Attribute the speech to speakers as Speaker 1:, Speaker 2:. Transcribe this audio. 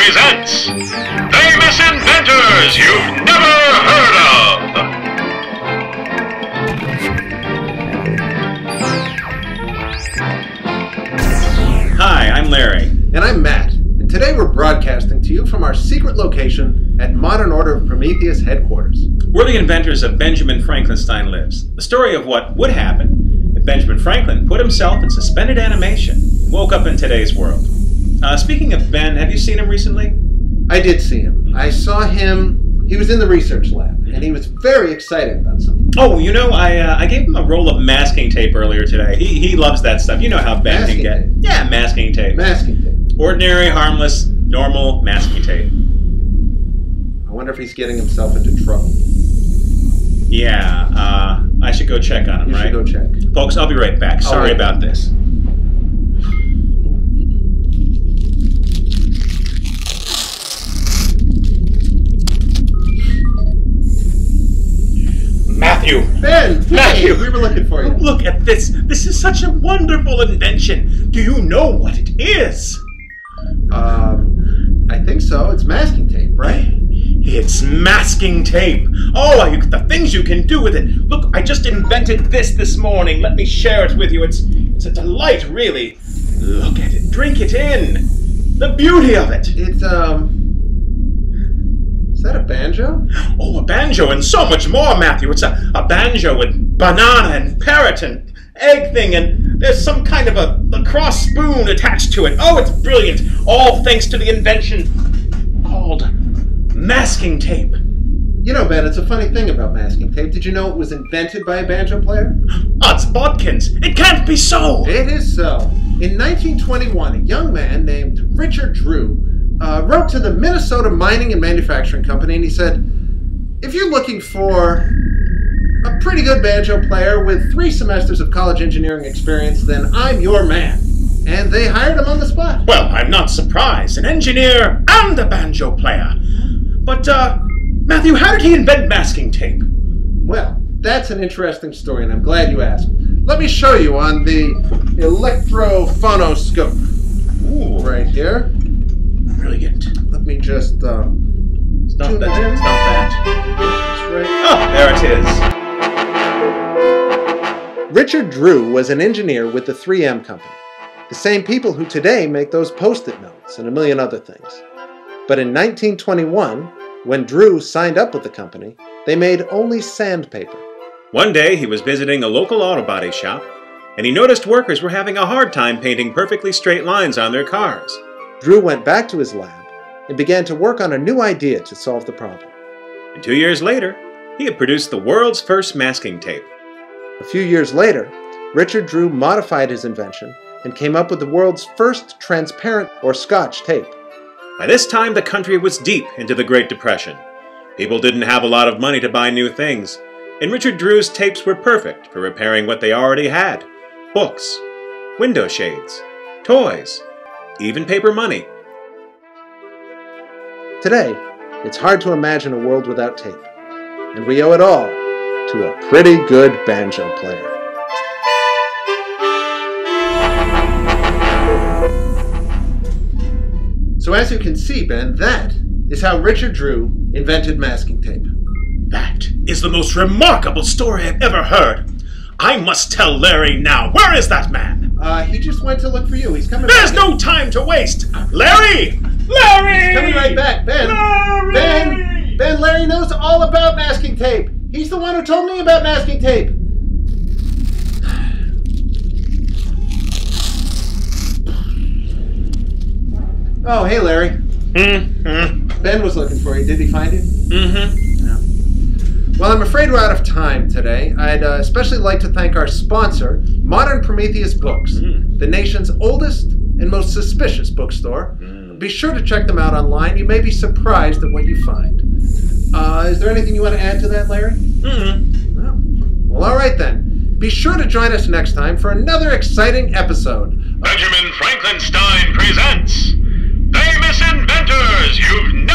Speaker 1: presents Famous Inventors You've Never Heard of.
Speaker 2: Hi, I'm Larry.
Speaker 3: And I'm Matt. And today we're broadcasting to you from our secret location at Modern Order of Prometheus headquarters.
Speaker 2: We're the inventors of Benjamin Franklinstein Lives, the story of what would happen if Benjamin Franklin put himself in suspended animation and woke up in today's world. Speaking of Ben, have you seen him recently?
Speaker 3: I did see him. I saw him. He was in the research lab, and he was very excited about something.
Speaker 2: Oh, you know, I gave him a roll of masking tape earlier today. He loves that stuff. You know how Ben can get.
Speaker 3: Masking tape?
Speaker 2: Yeah, masking tape.
Speaker 3: Masking tape.
Speaker 2: Ordinary, harmless, normal masking tape.
Speaker 3: I wonder if he's getting himself into trouble.
Speaker 2: Yeah, I should go check on him,
Speaker 3: You
Speaker 2: right?
Speaker 3: should go check.
Speaker 2: Folks, I'll be right back. Sorry
Speaker 3: right.
Speaker 2: about this. Matthew!
Speaker 3: Ben!
Speaker 2: Matthew!
Speaker 3: Hey, we were looking for you.
Speaker 2: Look at this! This is such a wonderful invention! Do you know what it is?
Speaker 3: I think so. It's masking tape, right?
Speaker 2: It's masking tape! Oh, the things you can do with it! Look, I just invented this morning. Let me share it with you. It's a delight, really. Look at it. Drink it in. The beauty of it.
Speaker 3: It's, is that a banjo?
Speaker 2: Oh, a banjo and so much more, Matthew. It's a banjo with banana and parrot and egg thing, and there's some kind of a cross spoon attached to it. Oh, it's brilliant. All thanks to the invention called masking tape.
Speaker 3: You know, Ben, it's a funny thing about masking tape. Did you know it was invented by a banjo player?
Speaker 2: Odds bodkins. It can't be so.
Speaker 3: It is so. In 1921, a young man named Richard Drew wrote to the Minnesota Mining and Manufacturing Company, and he said, if you're looking for a pretty good banjo player with 3 semesters of college engineering experience, then I'm your man. And they hired him on the spot.
Speaker 2: Well, I'm not surprised. An engineer and a banjo player. But, Matthew, how did he invent masking tape?
Speaker 3: Well, that's an interesting story, and I'm glad you asked. Let me show you on the electrophonoscope.
Speaker 2: Ooh,
Speaker 3: Right here.
Speaker 2: brilliant.
Speaker 3: Let me just,
Speaker 2: Stop
Speaker 3: tune
Speaker 2: that.
Speaker 3: it in.
Speaker 2: Stop that.
Speaker 3: That's right.
Speaker 2: Oh, there it is.
Speaker 3: Richard Drew was an engineer with the 3M Company, the same people who today make those Post-it notes and a million other things. But in 1921, when Drew signed up with the company, they made only sandpaper.
Speaker 2: One day, he was visiting a local auto body shop, and he noticed workers were having a hard time painting perfectly straight lines on their cars.
Speaker 3: Drew went back to his lab and began to work on a new idea to solve the problem.
Speaker 2: And 2 years later, he had produced the world's first masking tape.
Speaker 3: A few years later, Richard Drew modified his invention and came up with the world's first transparent or Scotch tape.
Speaker 2: By this time, the country was deep into the Great Depression. People didn't have a lot of money to buy new things, and Richard Drew's tapes were perfect for repairing what they already had: books, window shades, toys, even paper money.
Speaker 3: Today, it's hard to imagine a world without tape, and we owe it all to a pretty good banjo player. So as you can see, Ben, that is how Richard Drew invented masking tape.
Speaker 2: That is the most remarkable story I've ever heard. I must tell Larry now. Where is that man?
Speaker 3: He just went to look for you. He's coming
Speaker 2: There's
Speaker 3: back.
Speaker 2: no time to waste. Larry! Larry!
Speaker 3: He's coming right back. Ben!
Speaker 2: Larry!
Speaker 3: Ben, Larry knows all about masking tape. He's the one who told me about masking tape. Oh, hey, Larry. Ben was looking for you. Did he find you? No. Well, I'm afraid we're out of time today. I'd especially like to thank our sponsor, Modern Prometheus Books, the nation's oldest and most suspicious bookstore. Be sure to check them out online. You may be surprised at what you find. Is there anything you want to add to that, Larry? No. Well, all right then. Be sure to join us next time for another exciting episode.
Speaker 1: Benjamin Franklinstein presents Famous Inventors You've Never